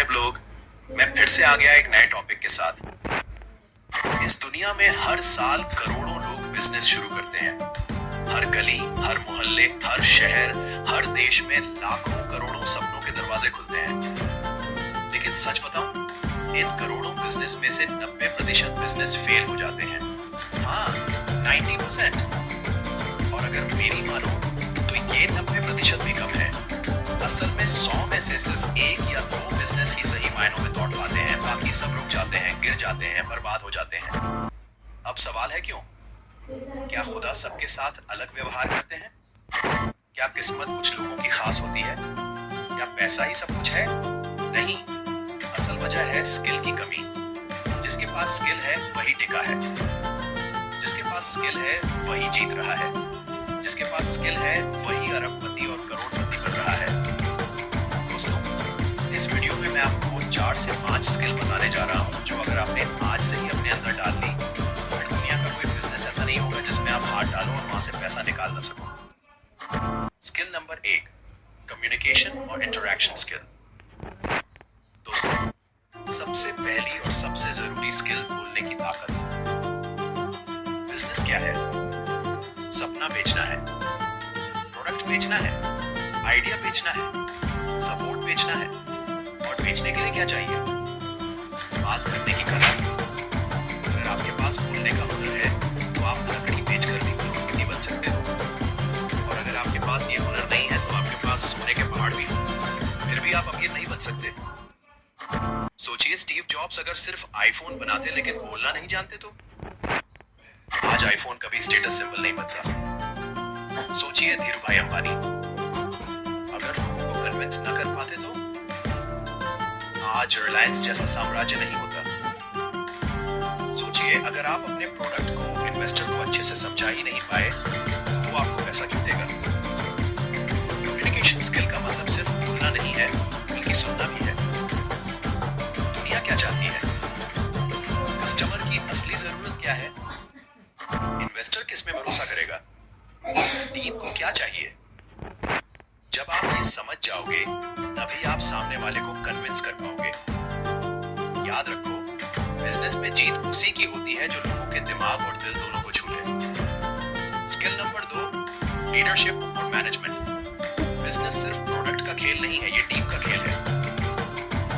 सब लोग, मैं फिर से आ गया एक नए टॉपिक के साथ। इस दुनिया में हर साल करोड़ों लोग बिजनेस शुरू करते हैं। हर गली, हर मोहल्ले, हर शहर, हर देश में लाखों करोड़ों सपनों के दरवाजे खुलते हैं। लेकिन सच बताऊं, इन करोड़ों बिजनेस में से 90% बिजनेस फेल हो जाते हैं। हाँ, 90%। और अगर मेरी मानो तो ये 90% भी कम है। असल में 100 में से सिर्फ 1 या 2 बिजनेस ही सही मायनों में दौड़ पाते हैं, बाकी सब रुक जाते हैं, गिर जाते हैं, बर्बाद हो जाते हैं। अब सवाल है क्यों? क्या खुदा सबके साथ अलग व्यवहार करते हैं? क्या किस्मत कुछ लोगों की खास होती है? क्या पैसा ही सब कुछ है? नहीं, असल वजह है स्किल की कमी। जिसके पास स्किल है वही टिका है, जिसके पास स्किल है वही जीत रहा है, जिसके पास स्किल है वही अरबपति और करोड़पति बन रहा है। दोस्तों, इस वीडियो में मैं आपको 4 से 5 स्किल बताने जा रहा हूं, जो अगर आपने आज से ही अपने अंदर डाल ली तो फिर दुनिया का कोई बिजनेस ऐसा नहीं होगा जिसमें आप हाथ डालो और वहां से पैसा निकाल ना सको। स्किल नंबर 1, कम्युनिकेशन और इंटरैक्शन स्किल। दोस्तों, सबसे पहली और सबसे जरूरी स्किल बोलने की ताकत। बिजनेस क्या है? सपना बेचना है, प्रोडक्ट बेचना है, आइडिया बेचना है, सपोर्ट बेचना है। और बेचने के लिए क्या चाहिए? बात करने की कला। अगर आपके पास बोलने का हुनर है तो आप लकड़ी बेचकर भी करोड़पति बन सकते हो। और अगर आपके पास ये हुनर नहीं है तो आपके पास सोने के पहाड़ भी हो, फिर भी आप अमीर नहीं बन सकते। सोचिए, स्टीव जॉब्स अगर सिर्फ आईफोन बनाते लेकिन बोलना नहीं जानते तो आज आईफोन कभी स्टेटस सिंबल नहीं बनता। सोचिए, धीरूभाई अंबानी अगर लोगों को कन्विंस न कर पाते तो आज रिलायंस जैसा साम्राज्य नहीं होता। सोचिए, अगर आप अपने प्रोडक्ट को इन्वेस्टर को अच्छे से समझा ही नहीं पाए तो वो आपको पैसा क्यों देगा? कम्युनिकेशन स्किल का मतलब सिर्फ बोलना नहीं है, बल्कि सुनना भी है। दुनिया क्या चाहती है? कस्टमर की असली जरूरत क्या है? इन्वेस्टर किस में भरोसा करेगा? टीम को क्या चाहिए? जब आप ये समझ जाओगे तभी आप सामने वाले को कन्विंस कर पाओगे। याद रखो, बिजनेस में जीत उसी की होती है जो लोगों के दिमाग और दिल दोनों को छू ले। स्किल नंबर 2, लीडरशिप और मैनेजमेंट। बिजनेस सिर्फ प्रोडक्ट का खेल नहीं है, ये टीम का खेल है।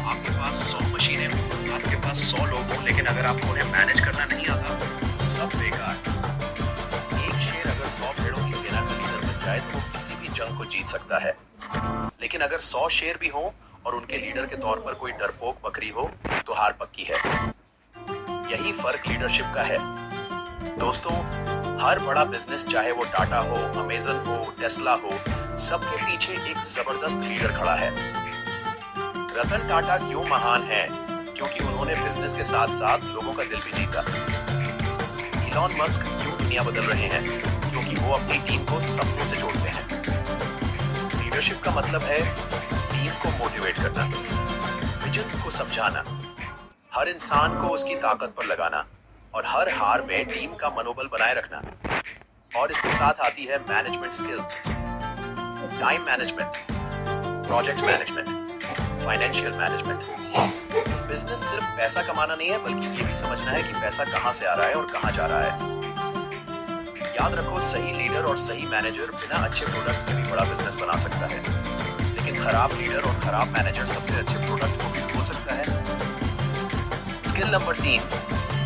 आपके पास 100 मशीनें हो, आपके पास 100 लोग हो, लेकिन अगर आपको उन्हें मैनेज करना नहीं आता तो सब बेकार। एक शेर अगर 100 भेड़ों की सेना का लीडर बन जाए तो वो किसी भी जंग को जीत सकता है। लेकिन अगर 100 शेर भी हो और उनके लीडर के तौर पर कोई डरपोक बकरी हो तो हार पक्की है। यही फर्क लीडरशिप का है। दोस्तों, हर बड़ा बिजनेस, चाहे वो टाटा हो, अमेजन हो, टेस्ला हो, सबके पीछे एक जबरदस्त लीडर खड़ा है। रतन टाटा क्यों महान है? क्योंकि उन्होंने बिजनेस के साथ साथ लोगों का दिल भी जीता। इलॉन मस्क क्यों दुनिया बदल रहे हैं? क्योंकि वो अपनी टीम को सपनों से जोड़ते हैं। लीडरशिप का मतलब है टीम को मोटिवेट करना, विजन को समझाना, हर इंसान को उसकी ताकत पर लगाना और हर हार में टीम का मनोबल बनाए रखना। और इसके साथ आती है management skill, time management, project management, financial management. Business सिर्फ पैसा कमाना नहीं है, बल्कि ये भी समझना है कि पैसा कहां से आ रहा है और कहां जा रहा है। याद रखो, सही लीडर और सही मैनेजर बिना अच्छे प्रोडक्ट के भी बड़ा बिजनेस बना सकता है, लेकिन खराब लीडर और खराब मैनेजर सबसे अच्छे प्रोडक्ट को भी खो सकता है। स्किल नंबर 3,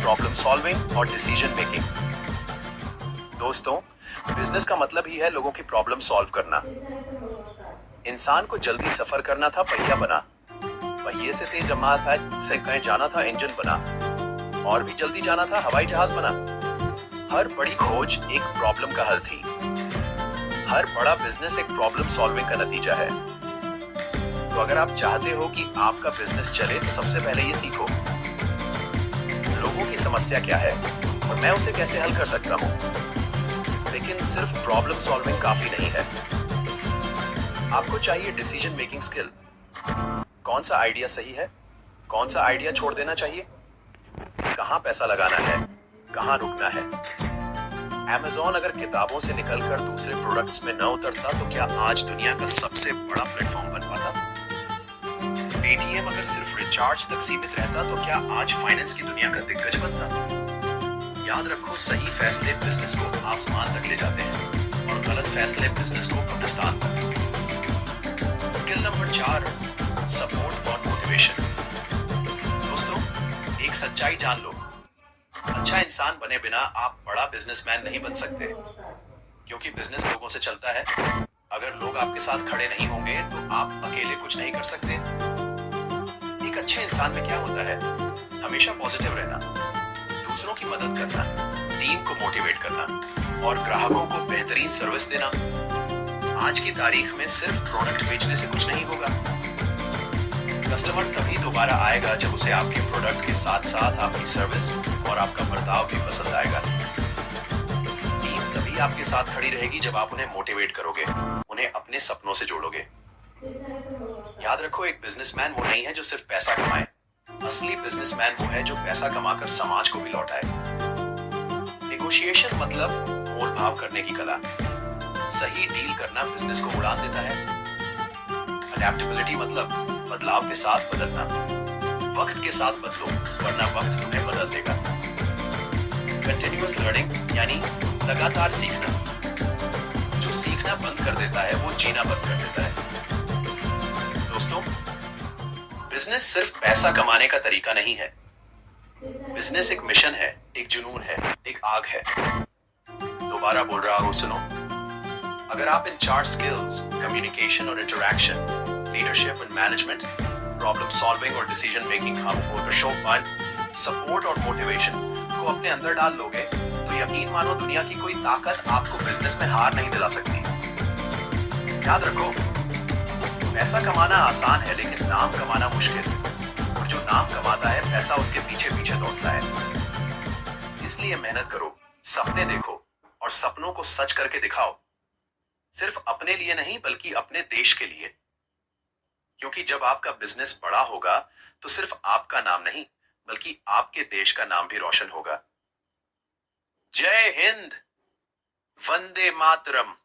प्रॉब्लम सॉल्विंग और डिसीजन मेकिंग। दोस्तों, बिजनेस का मतलब ही है लोगों की प्रॉब्लम सॉल्व करना। इंसान को जल्दी सफर करना था, पहिया बना। पहिए से तेज से कहीं जाना था, इंजन बना। और भी जल्दी जाना था, हवाई जहाज बना। हर बड़ी खोज एक प्रॉब्लम का हल थी। हर बड़ा बिजनेस एक प्रॉब्लम सॉल्विंग का नतीजा है। तो अगर आप चाहते हो कि आपका बिजनेस चले तो सबसे पहले ये सीखो, लोगों की समस्या क्या है और मैं उसे कैसे हल कर सकता हूं। लेकिन सिर्फ प्रॉब्लम सॉल्विंग काफी नहीं है, आपको चाहिए डिसीजन मेकिंग स्किल। कौन सा आइडिया सही है, कौन सा आइडिया छोड़ देना चाहिए, कहां पैसा लगाना है, कहां रुकना है। Amazon अगर किताबों से निकलकर दूसरे प्रोडक्ट्स में न उतरता तो क्या आज दुनिया का सबसे बड़ा प्लेटफॉर्म बन पाता? एटीएम अगर सिर्फ रिचार्ज तक सीमित रहता तो क्या आज फाइनेंस की दुनिया का दिग्गज बनता? याद रखो, सही फैसले बिजनेस को आसमान तक ले जाते हैं और गलत फैसले बिजनेस को कब्रिस्तान तक। स्किल नंबर 4, सपोर्ट और मोटिवेशन। दोस्तों, एक सच्चाई जान लो, अच्छा इंसान बने बिना आप बड़ा बिजनेसमैन नहीं बन सकते, क्योंकि बिजनेस लोगों से चलता है। अगर लोग आपके साथ खड़े नहीं होंगे तो आप अकेले कुछ नहीं कर सकते। एक अच्छे इंसान में क्या होता है? हमेशा पॉजिटिव रहना, दूसरों की मदद करना, टीम को मोटिवेट करना और ग्राहकों को बेहतरीन सर्विस देना। आज की तारीख में सिर्फ प्रोडक्ट बेचने से कुछ नहीं होगा। कस्टमर तभी दोबारा आएगा जब उसे आपके प्रोडक्ट के साथ साथ आपकी सर्विस और आपका बर्ताव भी पसंद आएगा। टीम तभी आपके साथ खड़ी रहेगी जब आप उन्हें मोटिवेट करोगे, उन्हें अपने सपनों से जोड़ोगे। याद रखो, एक बिजनेसमैन वो नहीं है जो सिर्फ पैसा कमाए। असली बिजनेसमैन वो है जो पैसा कमाकर समाज को भी लौटाए। नेगोशिएशन मतलब मोल भाव करने की कला। सही डील करना बिजनेस को उड़ान देता है। अडैप्टेबिलिटी मतलब बदलाव के साथ बदलना। वक्त के साथ बदलो, वरना वक्त तुम्हें बदल देगा। कंटिन्यूअस लर्निंग यानी लगातार सीखना। जो सीखना बंद कर देता है वो जीना बंद कर देता है। दोस्तों, बिजनेस सिर्फ पैसा कमाने का तरीका नहीं है। बिजनेस एक मिशन है, एक जुनून है, एक आग है। दोबारा बोल रहा हूं, सुनो। अगर आप इन 4 स्किल्स, कम्युनिकेशन और interaction, leadership and management, problem solving और डिसीजन मेकिंग, सपोर्ट और मोटिवेशन को अपने अंदर डाल लोगे तो यकीन मानो, दुनिया की कोई ताकत आपको बिजनेस में हार नहीं दिला सकती। याद रखो, पैसा कमाना आसान है लेकिन नाम कमाना मुश्किल। और जो नाम कमाता है, पैसा उसके पीछे पीछे दौड़ता है। इसलिए मेहनत करो, सपने देखो और सपनों को सच करके दिखाओ। सिर्फ अपने लिए नहीं बल्कि अपने देश के लिए। क्योंकि जब आपका बिजनेस बड़ा होगा तो सिर्फ आपका नाम नहीं बल्कि आपके देश का नाम भी रोशन होगा। जय हिंद, वंदे मातरम।